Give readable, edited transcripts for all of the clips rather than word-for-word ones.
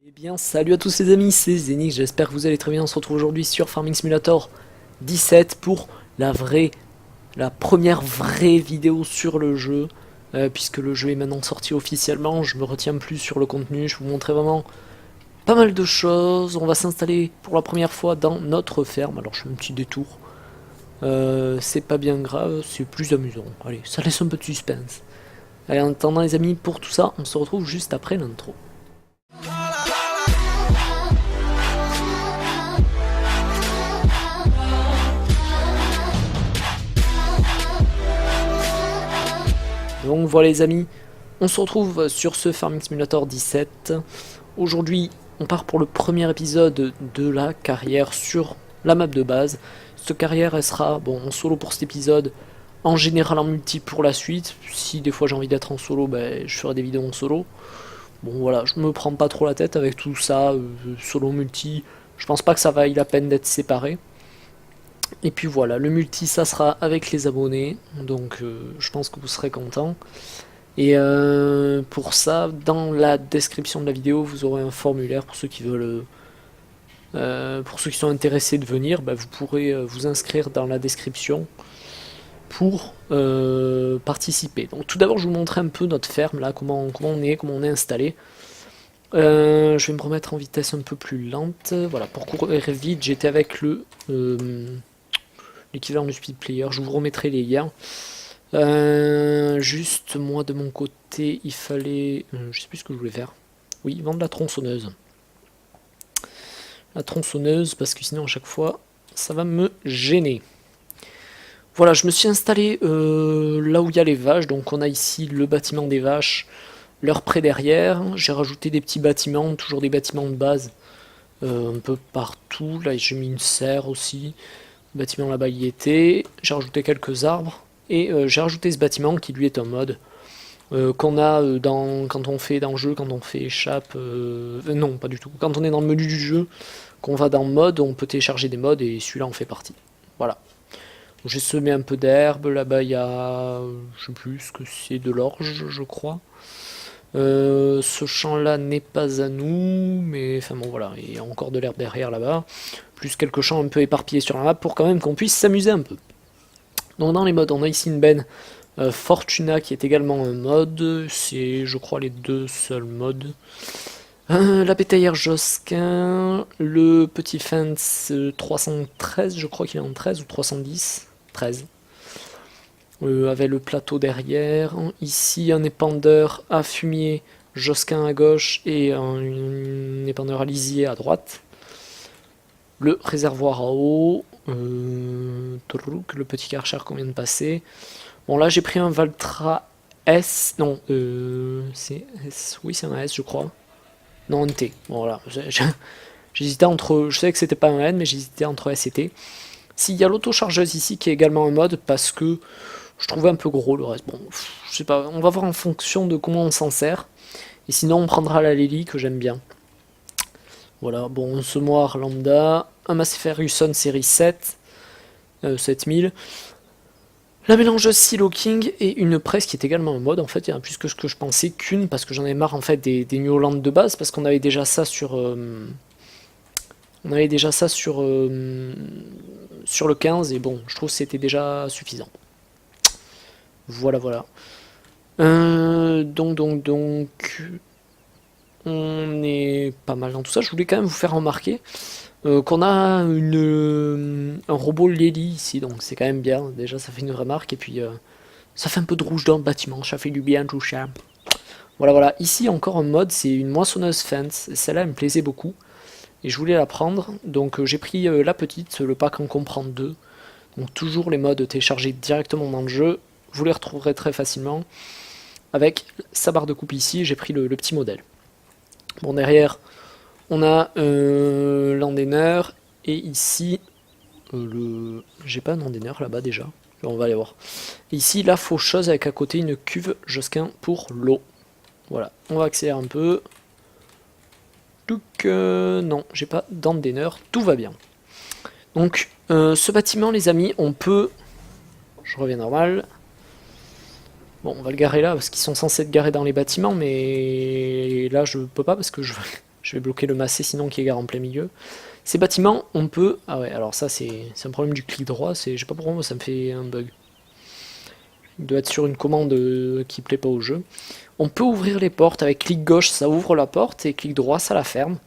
Eh bien, salut à tous les amis, c'est Zenix, j'espère que vous allez très bien. On se retrouve aujourd'hui sur Farming Simulator 17 pour la première vraie vidéo sur le jeu, puisque le jeu est maintenant sorti officiellement. Je me retiens plus sur le contenu, je vais vous montrer vraiment pas mal de choses. On va s'installer pour la première fois dans notre ferme. Alors, je fais un petit détour. C'est pas bien grave, c'est plus amusant. Allez, ça laisse un peu de suspense. Allez, en attendant les amis, pour tout ça, on se retrouve juste après l'intro. Donc voilà les amis, on se retrouve sur ce Farming Simulator 17. Aujourd'hui, on part pour le premier épisode de la carrière sur la map de base. Cette carrière, elle sera en solo pour cet épisode, en général en multi pour la suite. Si des fois j'ai envie d'être en solo, ben, je ferai des vidéos en solo. Bon voilà, je me prends pas trop la tête avec tout ça, solo multi. Je pense pas que ça vaille la peine d'être séparé. Et puis voilà, le multi ça sera avec les abonnés, donc je pense que vous serez contents. Et pour ça, dans la description de la vidéo, vous aurez un formulaire pour ceux qui veulent, pour ceux qui sont intéressés de venir, bah, vous pourrez vous inscrire dans la description pour participer. Donc tout d'abord, je vous montrer un peu notre ferme là, comment on est installé. Je vais me remettre en vitesse un peu plus lente. Voilà, pour courir vite, j'étais avec l'équivalent du speed player. Je vous remettrai les liens. Juste moi de mon côté, il fallait, je sais plus ce que je voulais faire. Oui, vendre la tronçonneuse. La tronçonneuse parce que sinon à chaque fois ça va me gêner. Voilà, je me suis installé là où il y a les vaches. Donc on a ici le bâtiment des vaches, leur près derrière. J'ai rajouté des petits bâtiments, toujours des bâtiments de base, un peu partout. Là j'ai mis une serre aussi. Le bâtiment là-bas y était. J'ai rajouté quelques arbres. Et j'ai rajouté ce bâtiment qui lui est un mode qu'on a quand on fait dans le jeu, quand on fait échappe. Non, pas du tout. Quand on est dans le menu du jeu, qu'on va dans mode, on peut télécharger des modes et celui-là en fait partie. Voilà. J'ai semé un peu d'herbe. Là-bas, il y a. Je sais plus ce que c'est, de l'orge, je crois. Ce champ-là n'est pas à nous, mais enfin bon voilà, il y a encore de l'herbe derrière là-bas. Plus quelques champs un peu éparpillés sur la map pour quand même qu'on puisse s'amuser un peu. Donc dans les modes, on a ici une benne Fortuna qui est également un mode. C'est, je crois, les deux seuls modes. La bétaillère Josquin, le petit fence 313, je crois qu'il est en 13 ou 310. 13. Avec le plateau derrière. Ici, un épandeur à fumier Josquin à gauche et un épandeur à lisier à droite. Le réservoir à eau. Le petit Karcher qu'on vient de passer. Bon là j'ai pris un Valtra S, non, c'est S, oui c'est un S je crois. Non, un T, bon, voilà, j'hésitais entre, je sais que c'était pas un N mais j'hésitais entre S et T. S'il y a l'autochargeuse ici qui est également un mode parce que je trouvais un peu gros le reste, bon, je sais pas, on va voir en fonction de comment on s'en sert. Et sinon on prendra la Lely que j'aime bien. Voilà, bon, un semoir lambda, un Massey Husson série 7, 7000. La mélangeuse Silo King et une presse qui est également en mode. En fait, il y en a plus que ce que je pensais qu'une, parce que j'en ai marre en fait des New Holland de base, parce qu'on avait déjà ça sur. On avait déjà ça sur le 15, et bon, je trouve que c'était déjà suffisant. Voilà, voilà. Donc. On est pas mal dans tout ça. Je voulais quand même vous faire remarquer qu'on a un robot Lely ici, donc c'est quand même bien. Déjà, ça fait une remarque, et puis ça fait un peu de rouge dans le bâtiment, ça fait du bien, tout ça. Voilà, voilà. Ici, encore un mode, c'est une moissonneuse fence. Celle-là, elle me plaisait beaucoup, et je voulais la prendre. Donc j'ai pris la petite, le pack en comprend deux. Donc toujours les modes téléchargés directement dans le jeu. Vous les retrouverez très facilement. Avec sa barre de coupe ici, j'ai pris le petit modèle. Bon, derrière, on a l'andener, et ici, j'ai pas un andener là-bas déjà, on va aller voir. Et ici, la faucheuse avec à côté une cuve Josquin pour l'eau. Voilà, on va accélérer un peu. Donc, non, j'ai pas d'andener, tout va bien. Donc, ce bâtiment, les amis, on peut... Je reviens normal. Bon, on va le garer là, parce qu'ils sont censés être garés dans les bâtiments, mais là, je peux pas, parce que j'ai Je vais bloquer le massé sinon qui est garé en plein milieu. Ces bâtiments, on peut... Ah ouais, alors ça c'est un problème du clic droit, je sais pas pourquoi ça me fait un bug. Il doit être sur une commande qui plaît pas au jeu. On peut ouvrir les portes, avec clic gauche ça ouvre la porte et clic droit ça la ferme.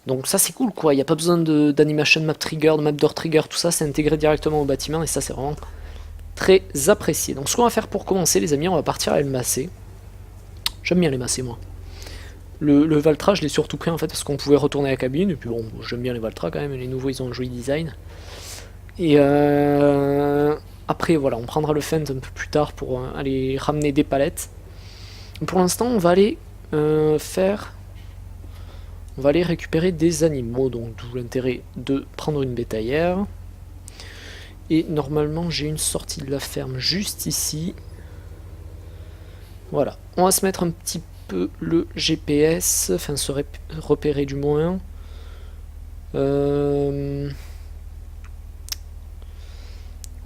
Donc ça c'est cool quoi, il n'y a pas besoin d'animation map trigger, de map door trigger, tout ça c'est intégré directement au bâtiment et ça c'est vraiment très apprécié. Donc ce qu'on va faire pour commencer les amis, on va partir avec le massé. J'aime bien les massés moi. Le Valtra je l'ai surtout pris en fait parce qu'on pouvait retourner à la cabine, et puis bon j'aime bien les Valtra quand même, les nouveaux ils ont un joli design. Et après voilà, on prendra le Fent un peu plus tard pour aller ramener des palettes. Pour l'instant on va aller on va aller récupérer des animaux, donc d'où l'intérêt de prendre une bétaillère. Et normalement j'ai une sortie de la ferme juste ici. Voilà, on va se mettre un petit peu le GPS, enfin se repérer du moins. On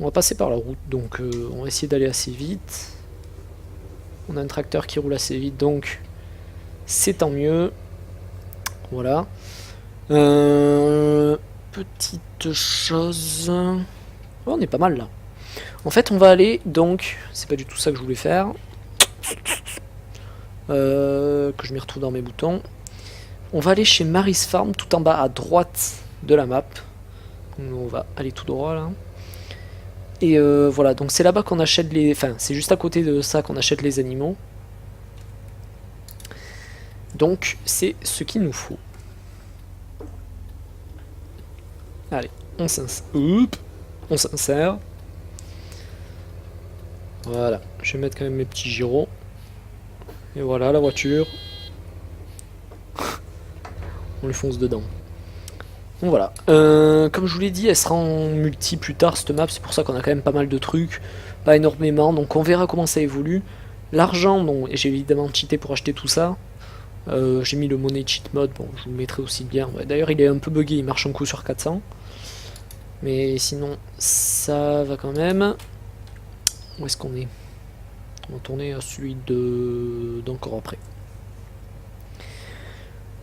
va passer par la route, donc on va essayer d'aller assez vite. On a un tracteur qui roule assez vite, donc c'est tant mieux. Voilà. Petite chose... Oh, on est pas mal là. En fait, on va aller, donc... C'est pas du tout ça que je voulais faire. Que je m'y retrouve dans mes boutons. On va aller chez Mary's Farm, tout en bas à droite de la map. On va aller tout droit là. Et voilà, donc c'est là-bas qu'on achète les... Enfin, c'est juste à côté de ça qu'on achète les animaux. Donc, c'est ce qu'il nous faut. Allez, on s'insère. Voilà, je vais mettre quand même mes petits gyros. Et voilà, la voiture. On lui fonce dedans. Donc voilà, comme je vous l'ai dit, elle sera en multi plus tard cette map, c'est pour ça qu'on a quand même pas mal de trucs, pas énormément, donc on verra comment ça évolue. L'argent, bon, et j'ai évidemment cheaté pour acheter tout ça. J'ai mis le money cheat mode, bon je vous le mettrai aussi bien. Ouais, d'ailleurs il est un peu bugué, il marche un coup sur 400. Mais sinon ça va quand même. Où est-ce qu'on est? On va tourner à celui d'encore après.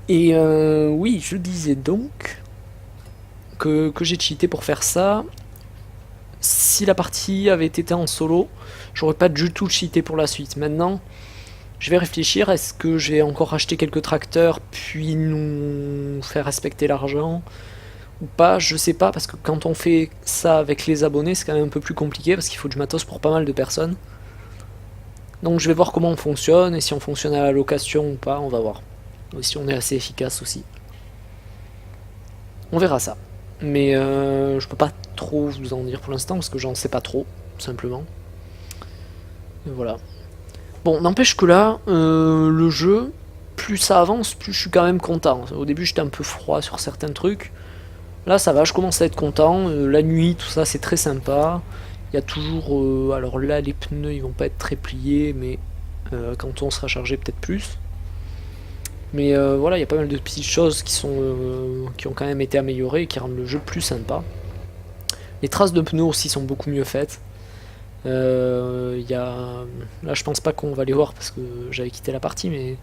Et oui, je disais donc que j'ai cheaté pour faire ça. Si la partie avait été en solo, j'aurais pas du tout cheaté pour la suite. Maintenant, je vais réfléchir, est-ce que je vais encore racheter quelques tracteurs, puis nous faire respecter l'argent ou pas, je sais pas, parce que quand on fait ça avec les abonnés, c'est quand même un peu plus compliqué, parce qu'il faut du matos pour pas mal de personnes. Donc je vais voir comment on fonctionne, et si on fonctionne à la location ou pas, on va voir. Et si on est assez efficace aussi. On verra ça. Mais je peux pas trop vous en dire pour l'instant, parce que j'en sais pas trop, tout simplement. Et voilà. Bon, n'empêche que là, le jeu, plus ça avance, plus je suis quand même content. Au début, j'étais un peu froid sur certains trucs. Là, ça va, je commence à être content. La nuit, tout ça, c'est très sympa. Il y a toujours... alors là, les pneus, ils vont pas être très pliés, mais quand on sera chargé, peut-être plus. Mais voilà, il y a pas mal de petites choses qui ont quand même été améliorées et qui rendent le jeu plus sympa. Les traces de pneus aussi sont beaucoup mieux faites. Là je pense pas qu'on va les voir parce que j'avais quitté la partie, mais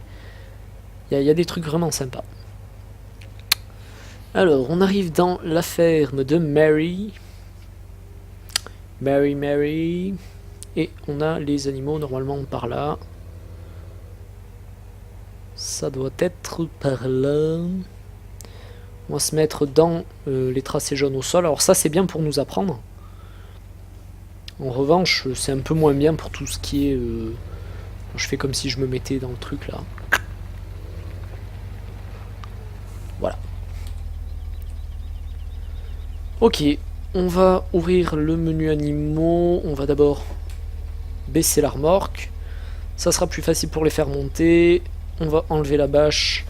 il y a des trucs vraiment sympas. Alors on arrive dans la ferme de Mary, et on a les animaux normalement par là. Ça doit être par là. On va se mettre dans les tracés jaunes au sol. Alors ça c'est bien pour nous apprendre. En revanche, c'est un peu moins bien pour tout ce qui est... Je fais comme si je me mettais dans le truc là. Voilà. Ok, on va ouvrir le menu animaux. On va d'abord baisser la remorque. Ça sera plus facile pour les faire monter. On va enlever la bâche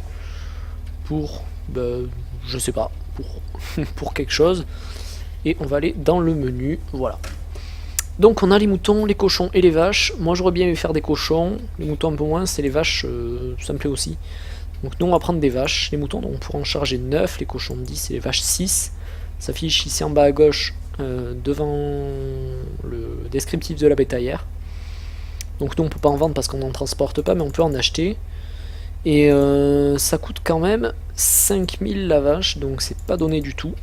pour... je sais pas, pour quelque chose. Et on va aller dans le menu, voilà. Donc on a les moutons, les cochons et les vaches. Moi j'aurais bien aimé faire des cochons, les moutons un peu moins, c'est les vaches, ça me plaît aussi. Donc nous on va prendre des vaches, les moutons, donc on pourra en charger 9, les cochons 10 et les vaches 6. Ça affiche ici en bas à gauche, devant le descriptif de la bétaillère. Donc nous on peut pas en vendre parce qu'on n'en transporte pas, mais on peut en acheter. Et ça coûte quand même 5000 la vache, donc c'est pas donné du tout.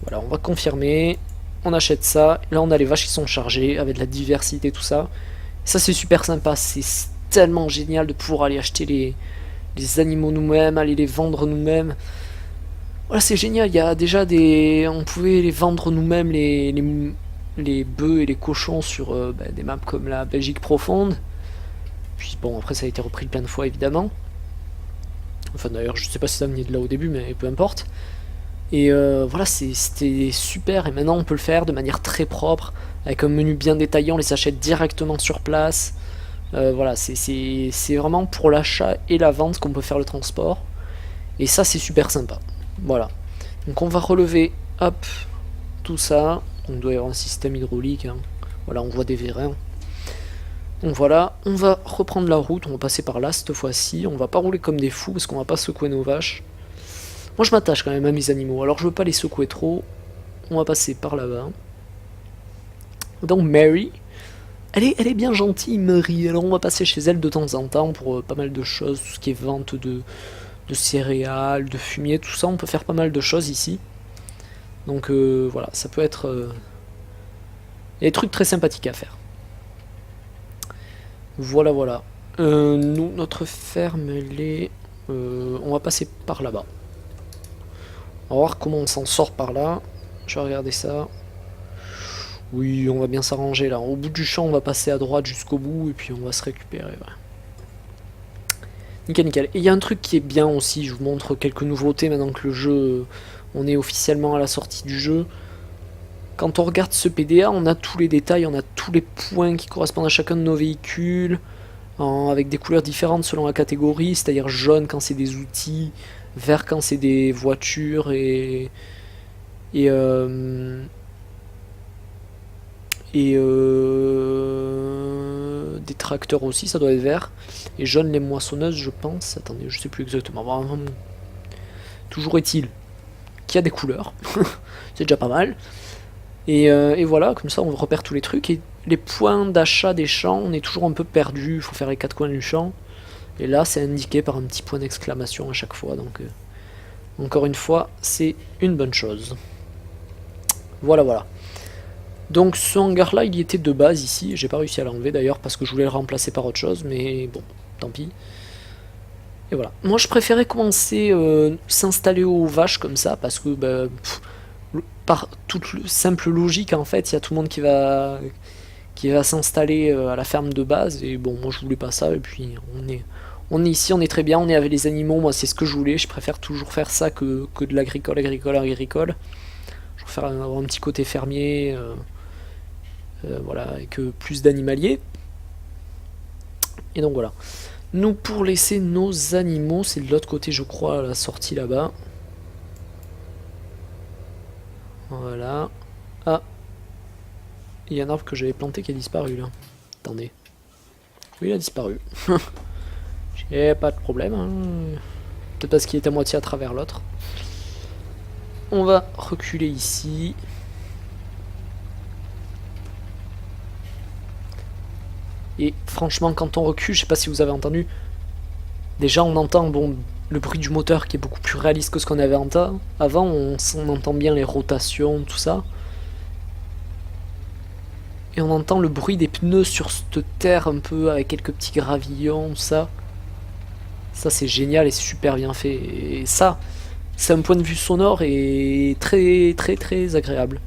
Voilà, on va confirmer. On achète ça. Là, on a les vaches qui sont chargées avec de la diversité, tout ça. Ça, c'est super sympa. C'est tellement génial de pouvoir aller acheter les animaux nous-mêmes, aller les vendre nous-mêmes. Voilà, c'est génial. Il y a déjà des. On pouvait les vendre nous-mêmes, les bœufs et les cochons sur des maps comme la Belgique profonde. Puis bon, après, ça a été repris plein de fois, évidemment. Enfin, d'ailleurs, je sais pas si ça venait de là au début, mais peu importe. Et voilà, c'était super. Et maintenant, on peut le faire de manière très propre, avec un menu bien détaillé. On les achète directement sur place. Voilà, c'est vraiment pour l'achat et la vente qu'on peut faire le transport. Et ça, c'est super sympa. Voilà. Donc, on va relever, hop, tout ça. On doit y avoir un système hydraulique. Hein. Voilà, on voit des vérins. Donc voilà, on va reprendre la route. On va passer par là cette fois-ci. On va pas rouler comme des fous parce qu'on va pas secouer nos vaches. Moi je m'attache quand même à mes animaux, alors je veux pas les secouer trop. On va passer par là-bas. Donc Mary, elle est bien gentille Mary, alors on va passer chez elle de temps en temps pour pas mal de choses, tout ce qui est vente de céréales, de fumier, tout ça, on peut faire pas mal de choses ici. Donc voilà, ça peut être... Il y a des trucs très sympathiques à faire. Voilà, voilà. Nous, notre ferme, elle est... on va passer par là-bas. On va voir comment on s'en sort par là. Je vais regarder ça. Oui, on va bien s'arranger là. Au bout du champ, on va passer à droite jusqu'au bout et puis on va se récupérer. Ouais. Nickel, nickel. Et il y a un truc qui est bien aussi. Je vous montre quelques nouveautés maintenant que le jeu... On est officiellement à la sortie du jeu. Quand on regarde ce PDA, on a tous les détails, on a tous les points qui correspondent à chacun de nos véhicules, avec des couleurs différentes selon la catégorie, c'est-à-dire jaune quand c'est des outils, vert quand c'est des voitures et des tracteurs aussi, ça doit être vert, et jaune les moissonneuses je pense, attendez je sais plus exactement, bon, toujours est-il qu'il y a des couleurs, c'est déjà pas mal. Et voilà, comme ça on repère tous les trucs. Et les points d'achat des champs, on est toujours un peu perdu, il faut faire les quatre coins du champ. Et là c'est indiqué par un petit point d'exclamation à chaque fois, donc encore une fois, c'est une bonne chose. Voilà, voilà. Donc ce hangar là, il y était de base ici, j'ai pas réussi à l'enlever d'ailleurs parce que je voulais le remplacer par autre chose, mais bon, tant pis. Et voilà. Moi je préférais commencer s'installer aux vaches comme ça, parce que bah, par toute simple logique en fait, il y a tout le monde qui va s'installer à la ferme de base, et bon moi je voulais pas ça, et puis on est ici, on est très bien, on est avec les animaux, moi c'est ce que je voulais, je préfère toujours faire ça que de l'agricole, agricole. Je préfère avoir un petit côté fermier, voilà, avec plus d'animalier. Et donc voilà. Nous pour laisser nos animaux, c'est de l'autre côté je crois, à la sortie là-bas. Voilà. Ah. Il y a un arbre que j'avais planté qui a disparu là. Attendez. Oui, il a disparu. J'ai pas de problème. Hein. Peut-être parce qu'il est à moitié à travers l'autre. On va reculer ici. Et franchement, quand on recule, je sais pas si vous avez entendu. Déjà, on entend bon, le bruit du moteur qui est beaucoup plus réaliste que ce qu'on avait avant. On entend bien les rotations, tout ça. Et on entend le bruit des pneus sur cette terre un peu avec quelques petits gravillons, tout ça. Ça c'est génial et c'est super bien fait. Et ça, c'est un point de vue sonore et très très très agréable.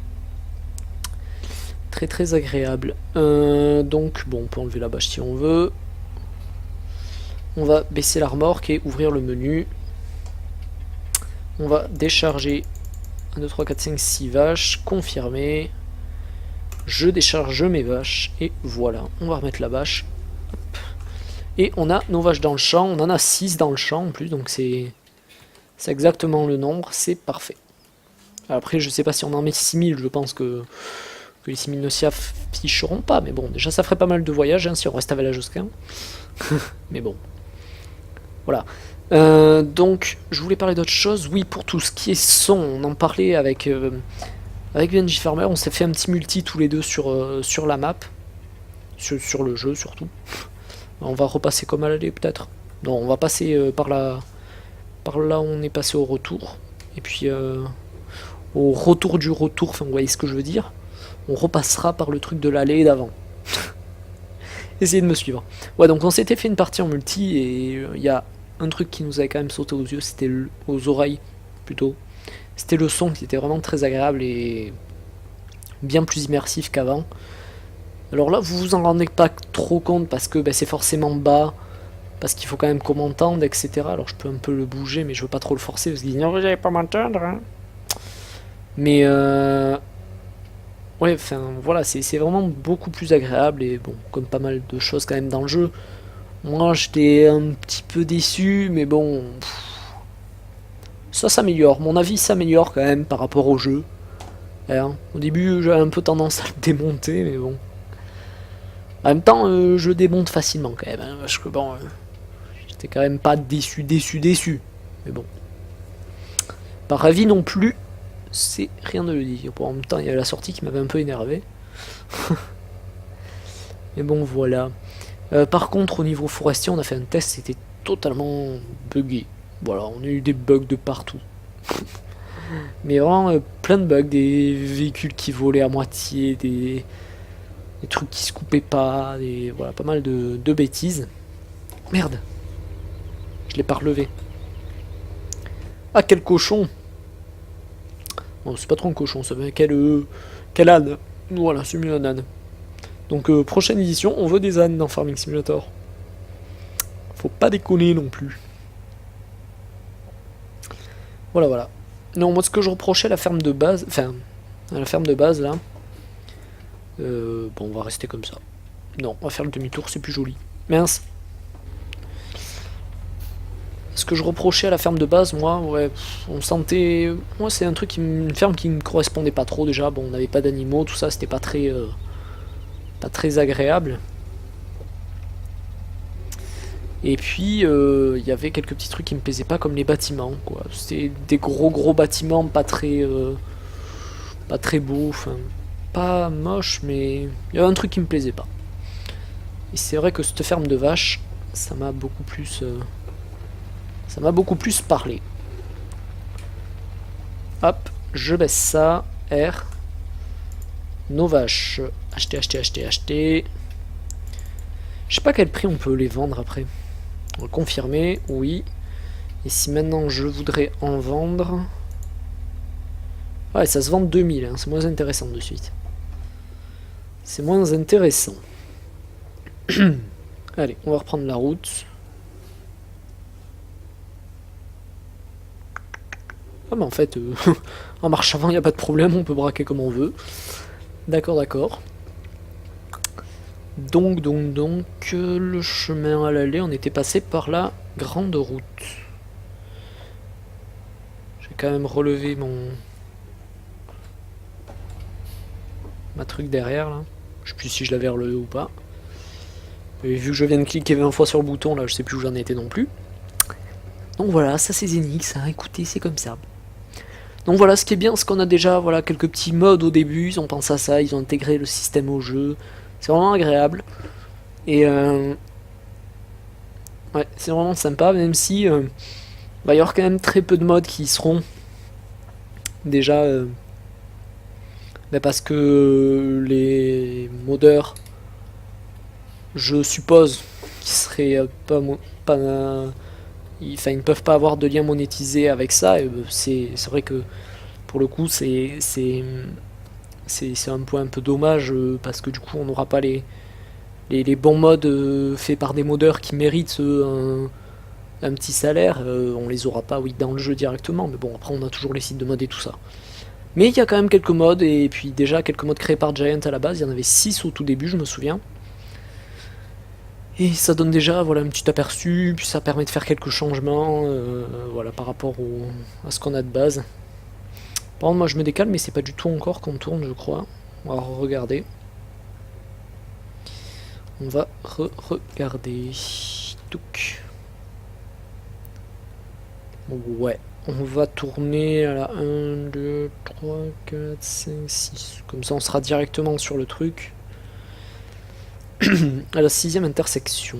Très très agréable. Donc bon, on peut enlever la bâche si on veut. On va baisser la remorque et ouvrir le menu. On va décharger 1, 2, 3, 4, 5, 6 vaches. Confirmer. Je décharge mes vaches. Et voilà, on va remettre la bâche. Hop. Et on a nos vaches dans le champ. On en a 6 dans le champ en plus. Donc c'est exactement le nombre. C'est parfait. Après, je sais pas si on en met 6000. Je pense que les 6000 ne s'y afficheront pas. Mais bon, déjà ça ferait pas mal de voyages hein, si on reste à Valajosquin. Mais bon. Voilà. Donc, je voulais parler d'autre chose. Oui, pour tout ce qui est son, on en parlait avec Benji Farmer. On s'est fait un petit multi tous les deux sur la map. Sur le jeu, surtout. On va repasser comme à l'aller, peut-être. Non, on va passer par là où on est passé au retour. Et puis au retour du retour, enfin vous voyez ce que je veux dire. On repassera par le truc de l'allée d'avant. Essayez de me suivre. Ouais, donc on s'était fait une partie en multi et il y a un truc qui nous avait quand même sauté aux yeux, c'était aux oreilles plutôt. C'était le son qui était vraiment très agréable et bien plus immersif qu'avant. Alors là, vous vous en rendez pas trop compte parce que c'est forcément bas, parce qu'il faut quand même qu'on m'entende, etc. Alors je peux un peu le bouger, mais je veux pas trop le forcer parce qu'il dit non, vous allez pas m'entendre. Hein. Mais ouais, enfin voilà, c'est vraiment beaucoup plus agréable et bon, comme pas mal de choses quand même dans le jeu. Moi, j'étais un petit peu déçu, mais bon, ça s'améliore. Mon avis s'améliore quand même par rapport au jeu. Hein. Au début, j'avais un peu tendance à le démonter, mais bon. En même temps, je démonte facilement quand même, hein, parce que bon, j'étais quand même pas déçu. Mais bon. Par avis non plus, c'est rien de le dire. Bon, en même temps, il y a la sortie qui m'avait un peu énervé. Mais bon, voilà. Par contre, au niveau forestier, on a fait un test, c'était totalement buggé. Voilà, on a eu des bugs de partout. Mais vraiment plein de bugs, des véhicules qui volaient à moitié, des trucs qui se coupaient pas, voilà, pas mal de bêtises. Merde, je l'ai pas relevé. Ah, quel cochon! Non, c'est pas trop un cochon, ça veut quel âne! Voilà, c'est mieux un âne. Donc, prochaine édition, on veut des ânes dans Farming Simulator. Faut pas déconner non plus. Voilà, voilà. Non, moi, ce que je reprochais à la ferme de base, enfin, à la ferme de base, là, bon, on va rester comme ça. Non, on va faire le demi-tour, c'est plus joli. Mince. Ce que je reprochais à la ferme de base, moi, ouais, on sentait... Moi, c'est un truc, une ferme qui me correspondait pas trop, déjà. Bon, on n'avait pas d'animaux, tout ça, c'était pas très agréable. Et puis, il y avait quelques petits trucs qui me plaisaient pas, comme les bâtiments, quoi. C'était des gros bâtiments, pas très beaux, enfin, pas moche, mais il y avait un truc qui me plaisait pas. Et c'est vrai que cette ferme de vaches, ça m'a beaucoup plus parlé. Hop, je baisse ça, R. Nos vaches, acheter. Je sais pas à quel prix on peut les vendre après. On va confirmer, oui. Et si maintenant je voudrais en vendre... Ouais, ça se vend 2000, hein, c'est moins intéressant de suite. C'est moins intéressant. Allez, on va reprendre la route. Ah bah en fait, en marche avant, il n'y a pas de problème, on peut braquer comme on veut. D'accord. Donc, le chemin à l'aller, on était passé par la grande route. J'ai quand même relevé ma truc derrière, là. Je sais plus si je l'avais relevé ou pas. Et vu que je viens de cliquer 20 fois sur le bouton, là, je sais plus où j'en étais non plus. Donc voilà, ça c'est Zenix, hein, écoutez, c'est comme ça. Donc voilà, ce qui est bien, c'est qu'on a déjà voilà, quelques petits modes au début, ils ont pensé à ça, ils ont intégré le système au jeu. C'est vraiment agréable. Et ouais, c'est vraiment sympa, même si va y avoir quand même très peu de modes qui y seront. Déjà, parce que les modeurs, je suppose, qui seraient enfin, ils ne peuvent pas avoir de lien monétisé avec ça. Et c'est vrai que pour le coup, c'est un point un peu dommage parce que du coup, on n'aura pas les bons modes faits par des modeurs qui méritent un petit salaire. On les aura pas, oui, dans le jeu directement, mais bon, après, on a toujours les sites de mode et tout ça. Mais il y a quand même quelques modes, et puis déjà quelques modes créés par Giant à la base. Il y en avait 6 au tout début, je me souviens. Et ça donne déjà voilà, un petit aperçu, puis ça permet de faire quelques changements voilà, par rapport à ce qu'on a de base. Par contre, moi je me décale, mais c'est pas du tout encore qu'on tourne, je crois. On va regarder. On va regarder. Touc. Ouais, on va tourner à la 1, 2, 3, 4, 5, 6. Comme ça, on sera directement sur le truc. À la 6ème intersection.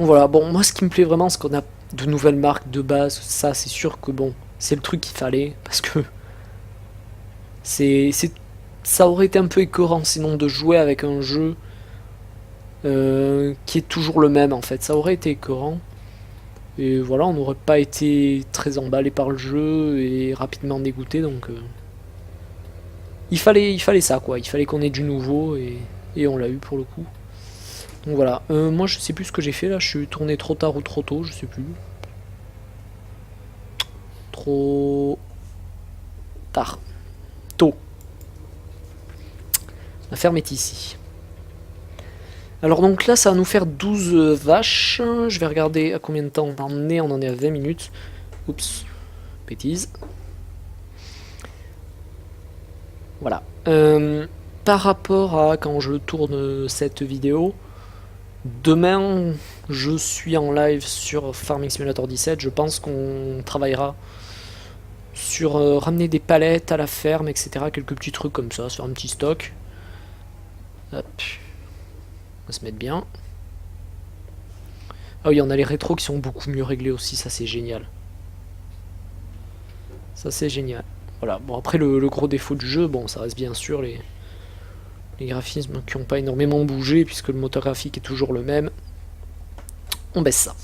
Donc voilà, bon, moi ce qui me plaît vraiment, c'est qu'on a de nouvelles marques de base. Ça, c'est sûr que bon, c'est le truc qu'il fallait, parce que ça aurait été un peu écœurant sinon de jouer avec un jeu qui est toujours le même en fait. Ça aurait été écœurant. Et voilà, on n'aurait pas été très emballé par le jeu et rapidement dégoûté, donc il fallait ça quoi. Il fallait qu'on ait du nouveau et on l'a eu pour le coup. Donc voilà, moi je sais plus ce que j'ai fait là, je suis tourné trop tard ou trop tôt, je sais plus. Trop tard. Tôt. La ferme est ici. Alors donc là ça va nous faire 12 vaches. Je vais regarder à combien de temps on en est à 20 minutes. Oups, bêtise. Voilà. Par rapport à quand je tourne cette vidéo, demain je suis en live sur Farming Simulator 17. Je pense qu'on travaillera sur ramener des palettes à la ferme, etc. Quelques petits trucs comme ça, sur un petit stock. Hop. On va se mettre bien. Ah oui, on a les rétros qui sont beaucoup mieux réglés aussi, ça c'est génial. Ça c'est génial. Voilà, bon après le gros défaut du jeu, bon ça reste bien sûr les graphismes qui n'ont pas énormément bougé puisque le moteur graphique est toujours le même. On baisse ça.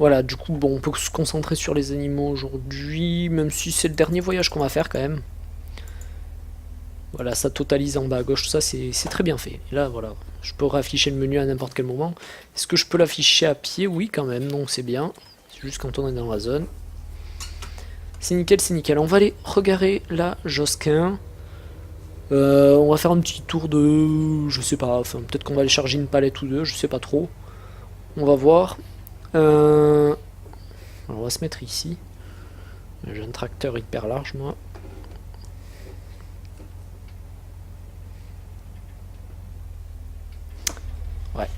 Voilà, du coup bon on peut se concentrer sur les animaux aujourd'hui, même si c'est le dernier voyage qu'on va faire quand même. Voilà, ça totalise en bas à gauche, ça c'est très bien fait. Et là voilà, je peux réafficher le menu à n'importe quel moment. Est-ce que je peux l'afficher à pied? Oui quand même, donc c'est bien. C'est juste quand on est dans la zone. C'est nickel, c'est nickel. On va aller regarder la Josquin. On va faire un petit tour de... Je sais pas, enfin peut-être qu'on va aller charger une palette ou deux, je sais pas trop. On va voir. Alors on va se mettre ici. J'ai un tracteur hyper large moi. Ouais.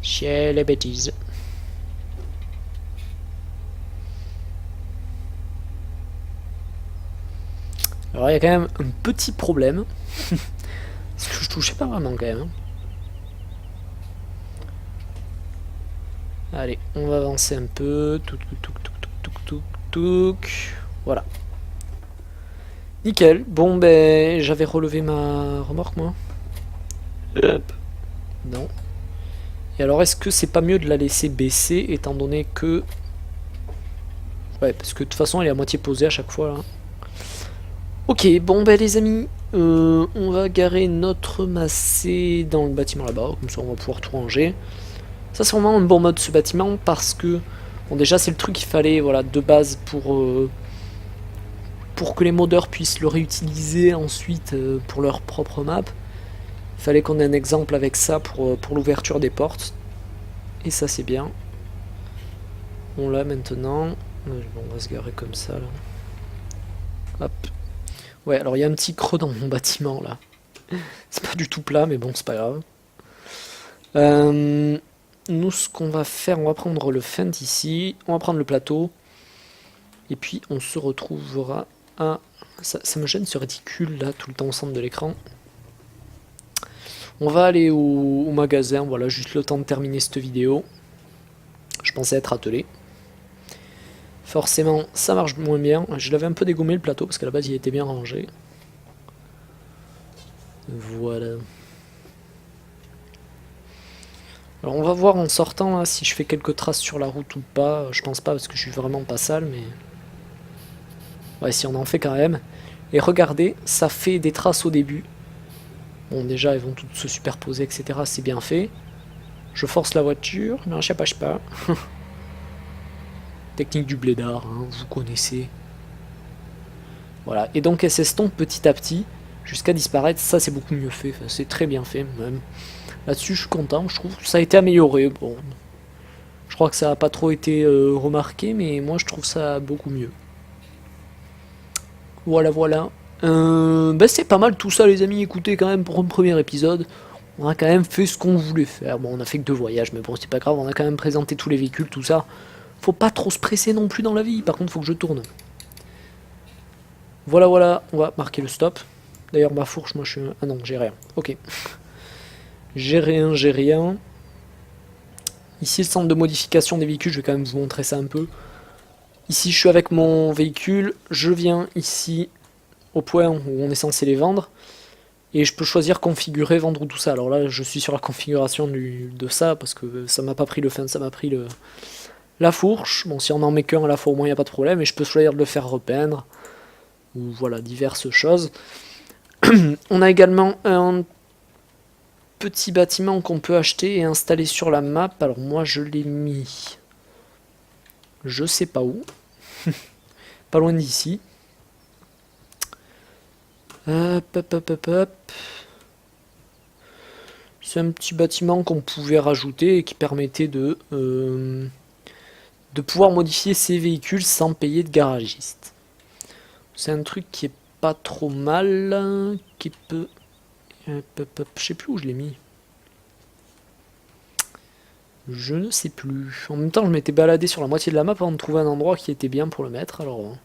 Chier les bêtises. Alors il y a quand même un petit problème. Parce que je touchais pas vraiment quand même. Allez, on va avancer un peu. Touc. Voilà. Nickel. Bon ben j'avais relevé ma remorque moi. Hop. Non. Et alors est-ce que c'est pas mieux de la laisser baisser étant donné que... Ouais, parce que de toute façon elle est à moitié posée à chaque fois là. Ok, bon ben les amis, on va garer notre massé dans le bâtiment là-bas, comme ça on va pouvoir tout ranger. Ça c'est vraiment un bon mode ce bâtiment parce que, bon déjà c'est le truc qu'il fallait voilà, de base pour que les modeurs puissent le réutiliser ensuite pour leur propre map. Il fallait qu'on ait un exemple avec ça pour l'ouverture des portes. Et ça c'est bien. On l'a maintenant. Bon, on va se garer comme ça là. Hop. Ouais, alors il y a un petit creux dans mon bâtiment là. C'est pas du tout plat, mais bon, c'est pas grave. Nous, ce qu'on va faire, on va prendre le fend ici, on va prendre le plateau, et puis on se retrouvera à... Ça me gêne ce réticule là, tout le temps au centre de l'écran. On va aller au magasin, voilà, juste le temps de terminer cette vidéo. Je pensais être attelé. Forcément, ça marche moins bien. Je l'avais un peu dégommé le plateau, parce qu'à la base, il était bien rangé. Voilà. Alors on va voir en sortant là, si je fais quelques traces sur la route ou pas. Je pense pas parce que je suis vraiment pas sale, mais... Ouais, si on en fait quand même. Et regardez, ça fait des traces au début. Bon déjà, elles vont toutes se superposer, etc. C'est bien fait. Je force la voiture. Non, je sais pas. Technique du blédard, hein, vous connaissez. Voilà, et donc elle s'estompe petit à petit jusqu'à disparaître. Ça c'est beaucoup mieux fait, enfin, c'est très bien fait même. Là-dessus je suis content, je trouve que ça a été amélioré. Bon, je crois que ça n'a pas trop été remarqué, mais moi je trouve ça beaucoup mieux. Voilà. Bah, c'est pas mal tout ça les amis, écoutez quand même pour un premier épisode. On a quand même fait ce qu'on voulait faire. Bon, on a fait que 2 voyages, mais bon c'est pas grave, on a quand même présenté tous les véhicules, tout ça. Faut pas trop se presser non plus dans la vie, par contre faut que je tourne. Voilà, on va marquer le stop. D'ailleurs ma fourche, moi je suis... Ah non, j'ai rien, ok. J'ai rien, j'ai rien. Ici, le centre de modification des véhicules, je vais quand même vous montrer ça un peu. Ici, je suis avec mon véhicule, je viens ici au point où on est censé les vendre. Et je peux choisir configurer, vendre ou tout ça. Alors là, je suis sur la configuration de ça, parce que ça m'a pas pris le fin, ça m'a pris la fourche. Bon, si on en met qu'un à la fois, au moins, il n'y a pas de problème. Et je peux choisir de le faire repeindre. Ou voilà, diverses choses. On a également un petit bâtiment qu'on peut acheter et installer sur la map. Alors moi, je l'ai mis... Je sais pas où. Pas loin d'ici. Hop, hop, hop, hop, hop. C'est un petit bâtiment qu'on pouvait rajouter et qui permettait de pouvoir modifier ses véhicules sans payer de garagiste. C'est un truc qui est pas trop mal, qui peut... Hop, hop, hop. Je sais plus où je l'ai mis. Je ne sais plus. En même temps, je m'étais baladé sur la moitié de la map avant de trouver un endroit qui était bien pour le mettre, alors...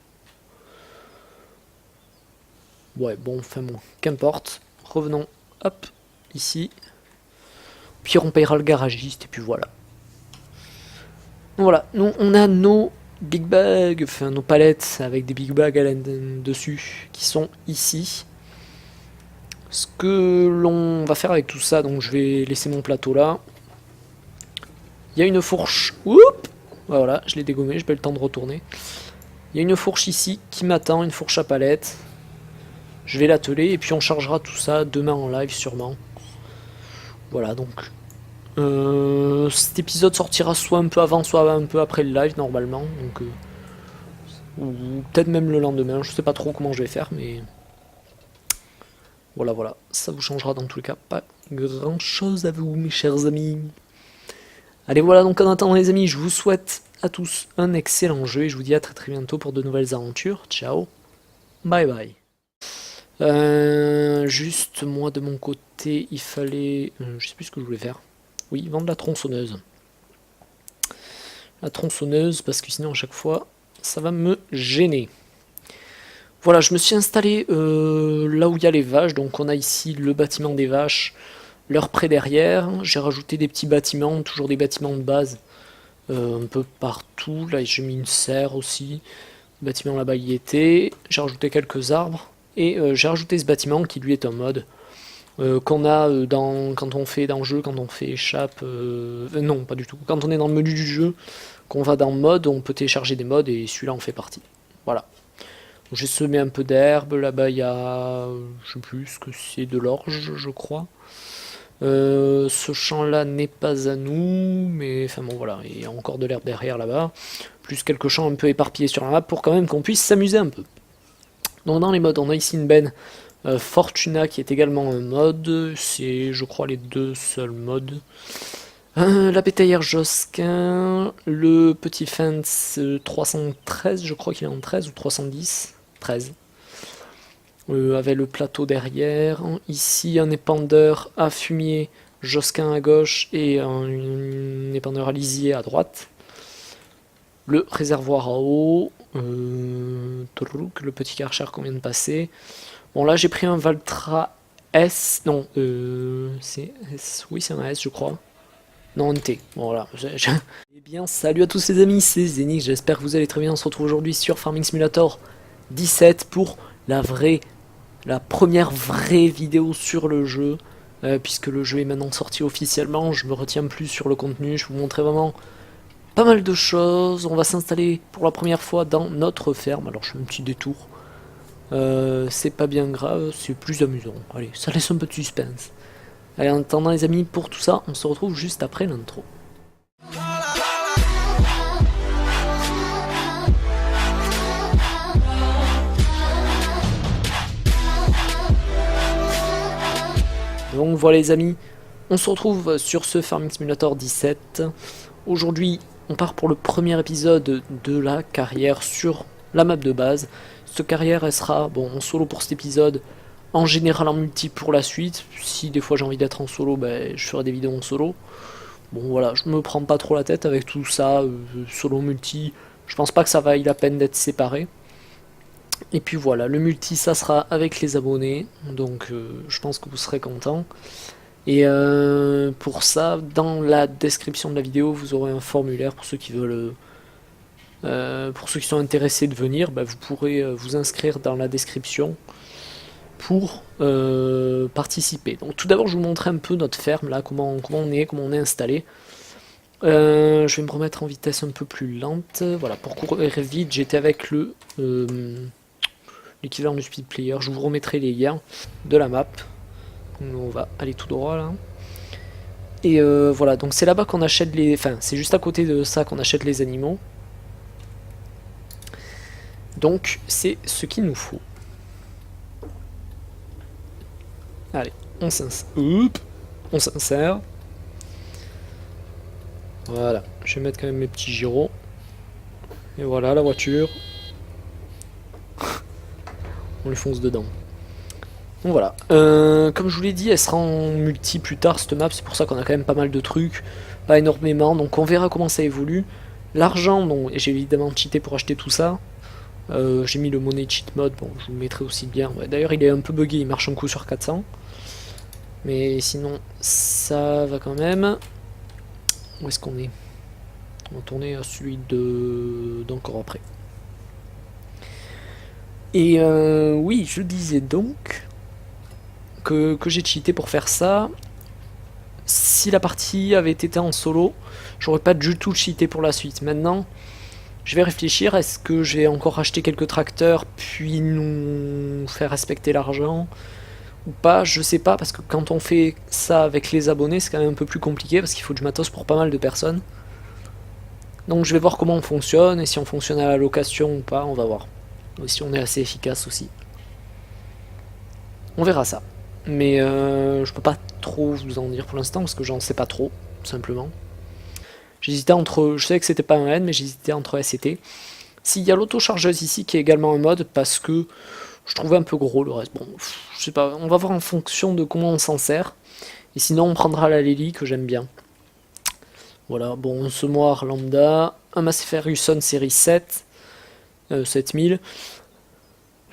Ouais, bon, enfin bon, qu'importe. Revenons, hop, ici. Puis on payera le garagiste, et puis voilà. Voilà, nous, on a nos big bags, enfin nos palettes avec des big bags dessus, qui sont ici. Ce que l'on va faire avec tout ça, donc je vais laisser mon plateau là. Il y a une fourche. Oups! Voilà, je l'ai dégommé, j'ai pas eu le temps de retourner. Il y a une fourche ici qui m'attend, une fourche à palette. Je vais l'atteler et puis on chargera tout ça demain en live sûrement. Voilà donc. Cet épisode sortira soit un peu avant, soit un peu après le live normalement. Donc, ou peut-être même le lendemain, je sais pas trop comment je vais faire, mais... Voilà, voilà, ça vous changera dans tous les cas pas grand chose à vous mes chers amis. Allez voilà, donc en attendant les amis, je vous souhaite à tous un excellent jeu et je vous dis à très très bientôt pour de nouvelles aventures. Ciao, bye bye. Juste moi de mon côté, il fallait... je sais plus ce que je voulais faire. Oui, vendre la tronçonneuse. La tronçonneuse, parce que sinon à chaque fois, ça va me gêner. Voilà, je me suis installé là où il y a les vaches. Donc on a ici le bâtiment des vaches, leur pré derrière. J'ai rajouté des petits bâtiments, toujours des bâtiments de base. Un peu partout. Là j'ai mis une serre aussi. Le bâtiment là-bas y était. J'ai rajouté quelques arbres. Et j'ai rajouté ce bâtiment qui lui est un mode. Qu'on a quand on fait dans le jeu, quand on fait échappe, non pas du tout, quand on est dans le menu du jeu, qu'on va dans mode, on peut télécharger des modes et celui-là en fait partie. Voilà. J'ai semé un peu d'herbe, là-bas il y a, je sais plus ce que c'est, de l'orge je crois. Ce champ-là n'est pas à nous, mais enfin bon voilà, il y a encore de l'herbe derrière là-bas, plus quelques champs un peu éparpillés sur la map pour quand même qu'on puisse s'amuser un peu. Donc dans les modes, on a ici une benne Fortuna qui est également un mode, c'est je crois les deux seuls modes. La bétaillère Josquin, le petit fence 313, je crois qu'il est en 13 ou 310, 13. Avec le plateau derrière. Ici un épandeur à fumier Josquin à gauche et un épandeur à lisier à droite. Le réservoir à eau, le petit Karcher qu'on vient de passer. Bon là j'ai pris un Valtra S, non, c'est S, oui c'est un S je crois. Non, un T, bon, voilà. Eh bien salut à tous les amis, c'est Zenix, j'espère que vous allez très bien. On se retrouve aujourd'hui sur Farming Simulator 17 pour la première vraie vidéo sur le jeu. Puisque le jeu est maintenant sorti officiellement, je me retiens plus sur le contenu, je vous montrer vraiment pas mal de choses. On va s'installer pour la première fois dans notre ferme, alors je fais un petit détour. C'est pas bien grave, c'est plus amusant. Allez, ça laisse un peu de suspense. Allez, en attendant les amis, pour tout ça, on se retrouve juste après l'intro. Donc voilà les amis, on se retrouve sur ce Farming Simulator 17. Aujourd'hui, on part pour le premier épisode de la carrière sur la map de base. Cette carrière, elle sera bon, en solo pour cet épisode, en général en multi pour la suite. Si des fois j'ai envie d'être en solo, ben, je ferai des vidéos en solo. Bon voilà, je me prends pas trop la tête avec tout ça, solo multi, je pense pas que ça vaille la peine d'être séparé. Et puis voilà, le multi ça sera avec les abonnés, donc je pense que vous serez contents. Et pour ça, dans la description de la vidéo, vous aurez un formulaire pour ceux qui veulent, pour ceux qui sont intéressés de venir. Bah, vous pourrez vous inscrire dans la description pour participer. Donc tout d'abord, je vous montrer un peu notre ferme là, comment on est installé. Je vais me remettre en vitesse un peu plus lente. Voilà, pour courir vite, j'étais avec l'équivalent du speed player. Je vous remettrai les liens de la map. On va aller tout droit là. Et voilà, donc c'est là-bas qu'on achète les... Enfin, c'est juste à côté de ça qu'on achète les animaux. Donc c'est ce qu'il nous faut. Allez, on s'insère. Voilà, je vais mettre quand même mes petits gyros. Et voilà la voiture. On lui fonce dedans. Donc voilà. Comme je vous l'ai dit, elle sera en multi plus tard cette map, c'est pour ça qu'on a quand même pas mal de trucs. Pas énormément, donc on verra comment ça évolue. L'argent, bon, j'ai évidemment cheaté pour acheter tout ça. J'ai mis le money cheat mode, bon je vous le mettrai aussi bien. Ouais, d'ailleurs il est un peu buggé, il marche un coup sur 400. Mais sinon ça va quand même. Où est-ce qu'on est? On va tourner à celui d'encore après. Et oui, je disais donc que j'ai cheaté pour faire ça. Si la partie avait été en solo, j'aurais pas du tout cheaté pour la suite. Maintenant, je vais réfléchir, est-ce que je vais encore acheter quelques tracteurs puis nous faire respecter l'argent ou pas, je sais pas, parce que quand on fait ça avec les abonnés, c'est quand même un peu plus compliqué parce qu'il faut du matos pour pas mal de personnes. Donc je vais voir comment on fonctionne et si on fonctionne à la location ou pas, on va voir. Et si on est assez efficace aussi. On verra ça. Mais je peux pas trop vous en dire pour l'instant parce que j'en sais pas trop, tout simplement. J'hésitais entre, je sais que c'était pas un N, mais j'hésitais entre S et T. S'il y a l'autochargeuse ici qui est également un mode parce que je trouvais un peu gros le reste. Bon, je sais pas, on va voir en fonction de comment on s'en sert. Et sinon on prendra la Lely que j'aime bien. Voilà, bon, un semoir lambda, un Massey Ferguson série 7, 7000.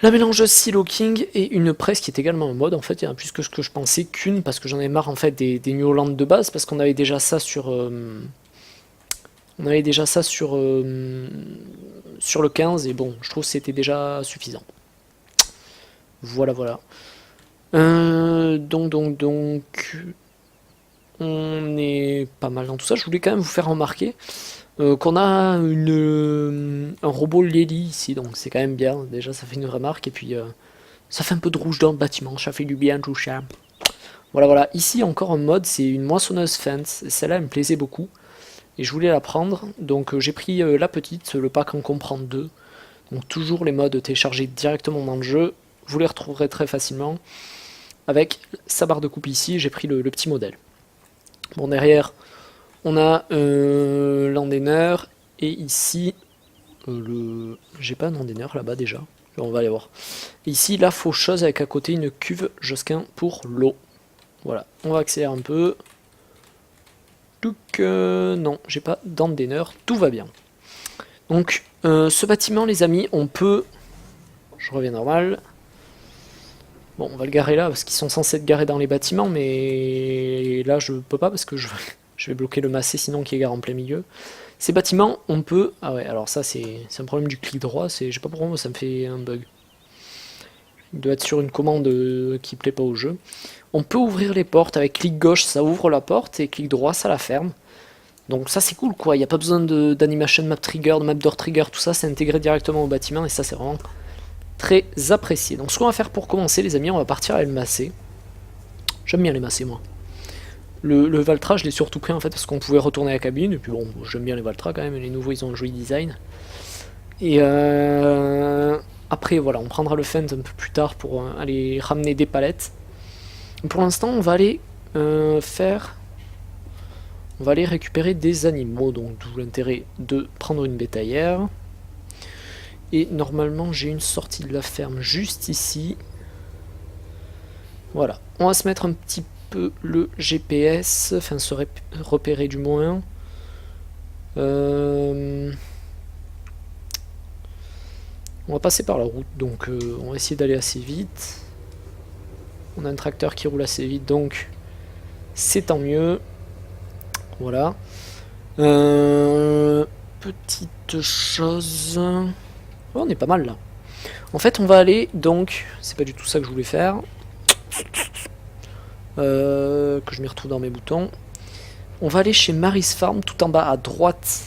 La mélangeuse Silo King et une presse qui est également en mode. En fait, il y en a plus que ce que je pensais qu'une, parce que j'en ai marre en fait des New Holland de base, parce qu'on avait déjà ça sur... sur le 15, et bon, je trouve que c'était déjà suffisant. Voilà, voilà. Donc, on est pas mal dans tout ça. Je voulais quand même vous faire remarquer qu'on a un robot Lely ici, donc c'est quand même bien. Déjà, ça fait une vraie marque, et puis ça fait un peu de rouge dans le bâtiment, ça fait du bien, tout ça. Voilà, voilà. Ici, encore un mode, c'est une moissonneuse fence. Celle-là, elle me plaisait beaucoup. Et je voulais la prendre, donc j'ai pris la petite, le pack en comprend deux. Donc toujours les modes téléchargés directement dans le jeu, vous les retrouverez très facilement. Avec sa barre de coupe ici, j'ai pris le petit modèle. Bon, derrière, on a l'andener, et ici, j'ai pas un andener là-bas déjà, on va aller voir. Ici, la faucheuse avec à côté une cuve Josquin pour l'eau. Voilà, on va accélérer un peu. Donc, non, j'ai pas d'andener, tout va bien. Donc, ce bâtiment, les amis, on peut... Je reviens normal. Bon, on va le garer là, parce qu'ils sont censés être garés dans les bâtiments, mais là, je peux pas, parce que je vais bloquer le massé, sinon qui est garé en plein milieu. Ces bâtiments, on peut... Ah ouais, alors ça, c'est un problème du clic droit, je sais pas pourquoi, ça me fait un bug. Il doit être sur une commande qui plaît pas au jeu. On peut ouvrir les portes, avec clic gauche, ça ouvre la porte, et clic droit, ça la ferme. Donc ça c'est cool quoi, il n'y a pas besoin d'animation map trigger, de map door trigger, tout ça c'est intégré directement au bâtiment et ça c'est vraiment très apprécié. Donc ce qu'on va faire pour commencer les amis, on va partir à le masser. J'aime bien les masser moi. Le Valtra je l'ai surtout pris en fait parce qu'on pouvait retourner à la cabine, et puis bon j'aime bien les Valtra quand même, les nouveaux ils ont un joli design. Et après voilà, on prendra le Fent un peu plus tard pour aller ramener des palettes. Pour l'instant on va aller on va aller récupérer des animaux, donc d'où l'intérêt de prendre une bétaillère. Et normalement j'ai une sortie de la ferme juste ici. Voilà, on va se mettre un petit peu le GPS, enfin se repérer du moins. On va passer par la route, donc on va essayer d'aller assez vite. On a un tracteur qui roule assez vite, donc c'est tant mieux. Voilà. Petite chose... Oh, on est pas mal là. En fait, on va aller, donc... C'est pas du tout ça que je voulais faire. Que je m'y retrouve dans mes boutons. On va aller chez Mary's Farm, tout en bas à droite.